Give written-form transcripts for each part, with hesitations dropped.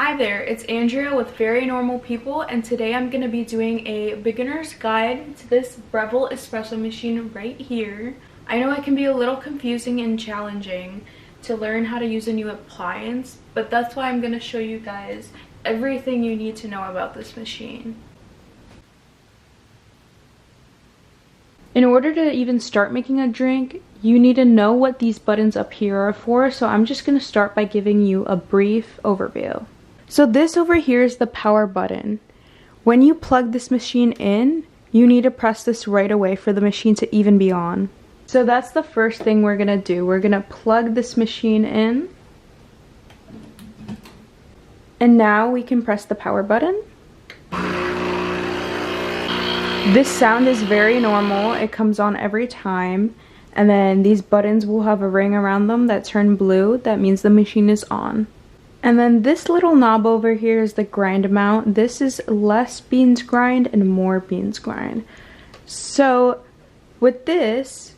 Hi there, it's Andrea with Very Normal People, and today I'm going to be doing a beginner's guide to this Breville Espresso machine right here. I know it can be a little confusing and challenging to learn how to use a new appliance, but that's why I'm going to show you guys everything you need to know about this machine. In order to even start making a drink, you need to know what these buttons up here are for, so I'm just going to start by giving you a brief overview. So this over here is the power button. When you plug this machine in, you need to press this right away for the machine to even be on. So that's the first thing we're going to do. We're going to plug this machine in. And now we can press the power button. This sound is very normal. It comes on every time. And then these buttons will have a ring around them that turn blue. That means the machine is on. And then this little knob over here is the grind amount. This is less beans grind and more beans grind. So with this,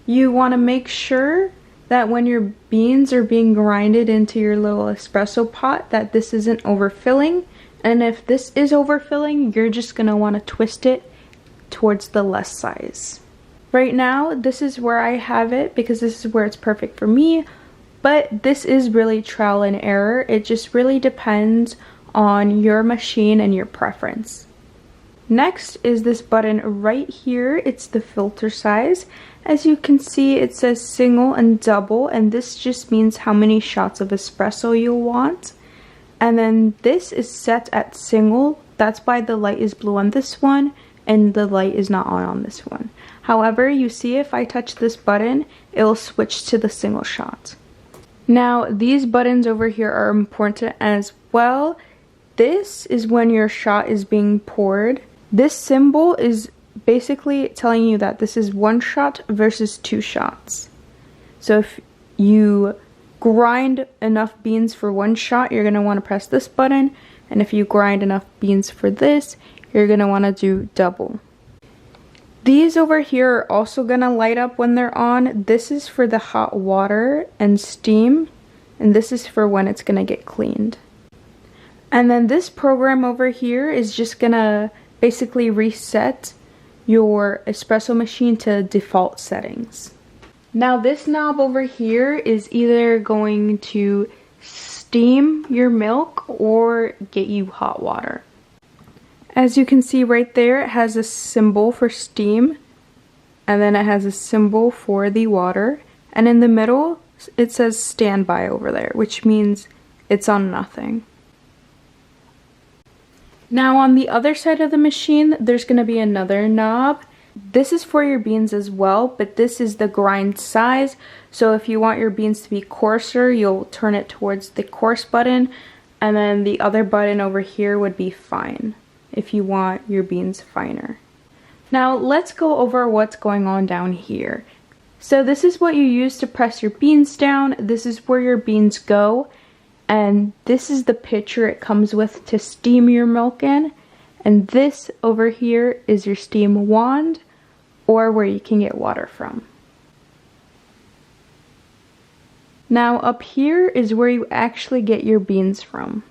you want to make sure that when your beans are being grinded into your little espresso pot, that this isn't overfilling. And if this is overfilling, you're just going to want to twist it towards the less size. Right now, this is where I have it because this is where it's perfect for me. But this is really trial and error. It just really depends on your machine and your preference. Next is this button right here. It's the filter size. As you can see, it says single and double, and this just means how many shots of espresso you'll want. And then this is set at single. That's why the light is blue on this one and the light is not on this one. However, you see if I touch this button, it'll switch to the single shot. Now, these buttons over here are important as well. This is when your shot is being poured. This symbol is basically telling you that this is one shot versus two shots. So if you grind enough beans for one shot, you're going to want to press this button. And if you grind enough beans for this, you're going to want to do double. These over here are also going to light up when they're on. This is for the hot water and steam, and this is for when it's going to get cleaned. And then this program over here is just going to basically reset your espresso machine to default settings. Now this knob over here is either going to steam your milk or get you hot water. As you can see right there, it has a symbol for steam, and then it has a symbol for the water, and in the middle it says standby over there, which means it's on nothing. Now on the other side of the machine, there's going to be another knob. This is for your beans as well, but this is the grind size, so if you want your beans to be coarser, you'll turn it towards the coarse button, and then the other button over here would be fine if you want your beans finer. Now let's go over what's going on down here. So this is what you use to press your beans down. This is where your beans go, and this is the pitcher it comes with to steam your milk in, and this over here is your steam wand, or where you can get water from. Now up here is where you actually get your beans from.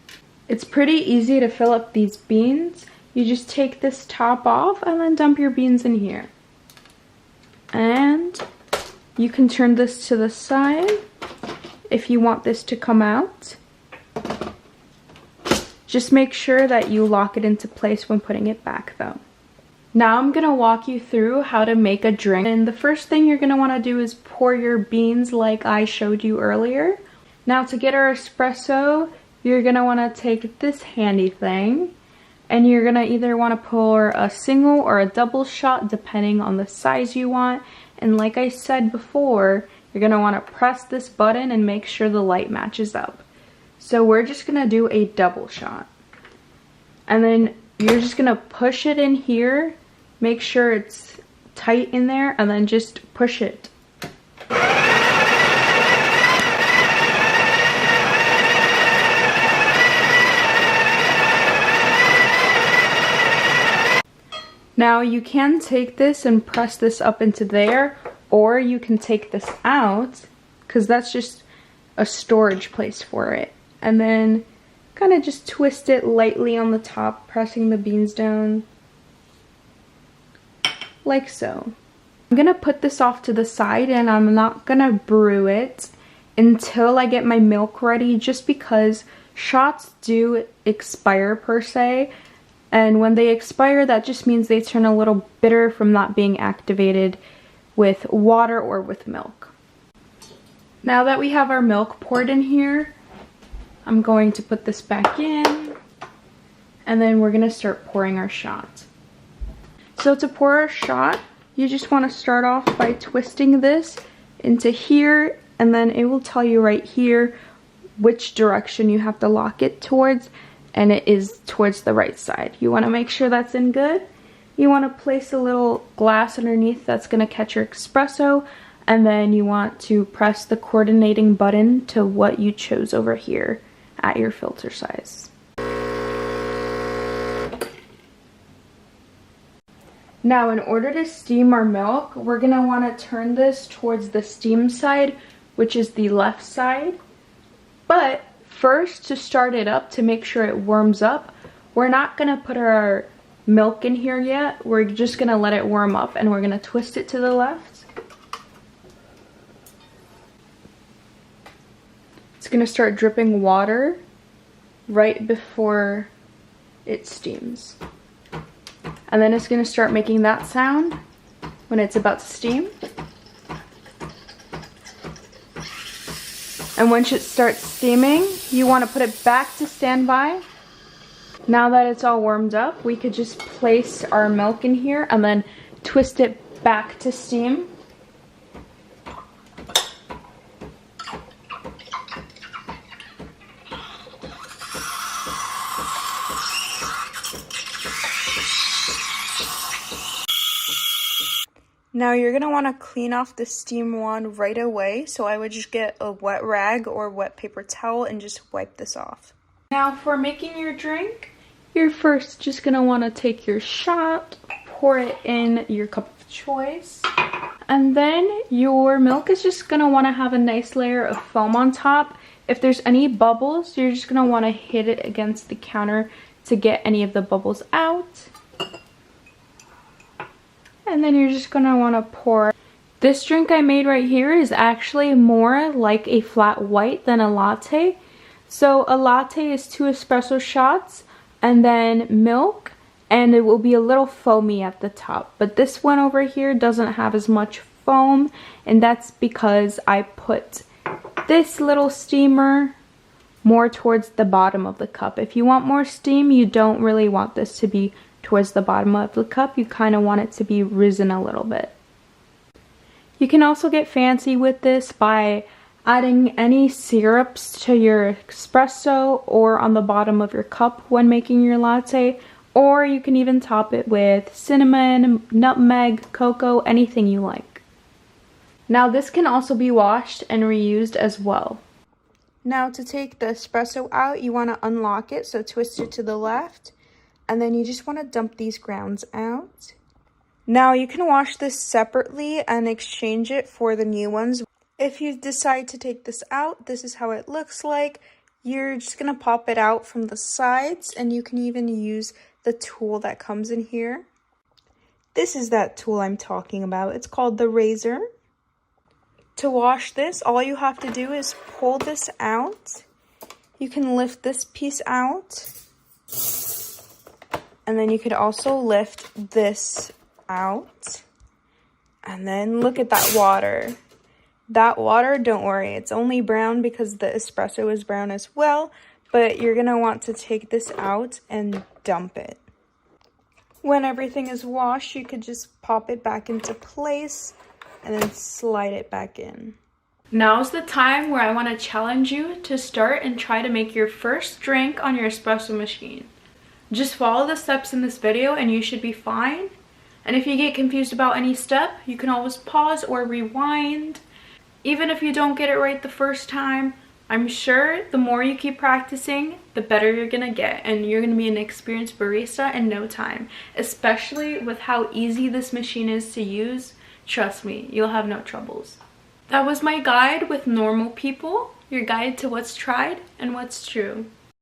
It's pretty easy to fill up these beans. You just take this top off and then dump your beans in here. And you can turn this to the side if you want this to come out. Just make sure that you lock it into place when putting it back though. Now I'm going to walk you through how to make a drink. And the first thing you're going to want to do is pour your beans like I showed you earlier. Now to get our espresso, you're going to want to take this handy thing, and you're going to either want to pour a single or a double shot depending on the size you want. And like I said before, you're going to want to press this button and make sure the light matches up. So we're just going to do a double shot. And then you're just going to push it in here, make sure it's tight in there, and then just push it. Now you can take this and press this up into there, or you can take this out, because that's just a storage place for it. And then kind of just twist it lightly on the top, pressing the beans down like so. I'm gonna put this off to the side and I'm not gonna brew it until I get my milk ready, just because shots do expire per se, and when they expire that just means they turn a little bitter from not being activated with water or with milk. Now that we have our milk poured in here, I'm going to put this back in and then we're gonna start pouring our shot. So to pour our shot, you just want to start off by twisting this into here, and then it will tell you right here which direction you have to lock it towards, and it is towards the right side. You want to make sure that's in good. You want to place a little glass underneath that's going to catch your espresso, and then you want to press the coordinating button to what you chose over here at your filter size. Now, in order to steam our milk, we're going to want to turn this towards the steam side, which is the left side. But first, to start it up, to make sure it warms up, we're not going to put our milk in here yet. We're just going to let it warm up, and we're going to twist it to the left. It's going to start dripping water right before it steams. And then it's going to start making that sound when it's about to steam. And once it starts steaming, you want to put it back to standby. Now that it's all warmed up, we could just place our milk in here and then twist it back to steam. Now you're going to want to clean off the steam wand right away, so I would just get a wet rag or wet paper towel and just wipe this off. Now for making your drink, you're first just going to want to take your shot, pour it in your cup of choice, and then your milk is just going to want to have a nice layer of foam on top. If there's any bubbles, you're just going to want to hit it against the counter to get any of the bubbles out. And then you're just going to want to pour. This drink I made right here is actually more like a flat white than a latte. So a latte is 2 espresso shots and then milk, and it will be a little foamy at the top. But this one over here doesn't have as much foam, and that's because I put this little steamer more towards the bottom of the cup. If you want more steam, you don't really want this to be towards the bottom of the cup. You kind of want it to be risen a little bit. You can also get fancy with this by adding any syrups to your espresso or on the bottom of your cup when making your latte, or you can even top it with cinnamon, nutmeg, cocoa, anything you like. Now this can also be washed and reused as well. Now to take the espresso out, you want to unlock it, so twist it to the left. And then you just want to dump these grounds out. Now you can wash this separately and exchange it for the new ones. If you decide to take this out, this is how it looks like. You're just going to pop it out from the sides, and you can even use the tool that comes in here. This is that tool I'm talking about. It's called the razor. To wash this, all you have to do is pull this out. You can lift this piece out. And then you could also lift this out. And then look at that water. That water, don't worry, it's only brown because the espresso is brown as well. But you're going to want to take this out and dump it. When everything is washed, you could just pop it back into place and then slide it back in. Now's the time where I want to challenge you to start and try to make your first drink on your espresso machine. Just follow the steps in this video and you should be fine. And if you get confused about any step, you can always pause or rewind. Even if you don't get it right the first time, I'm sure the more you keep practicing, the better you're gonna get, and you're gonna be an experienced barista in no time. Especially with how easy this machine is to use, trust me, you'll have no troubles. That was my guide with normal people, your guide to what's tried and what's true.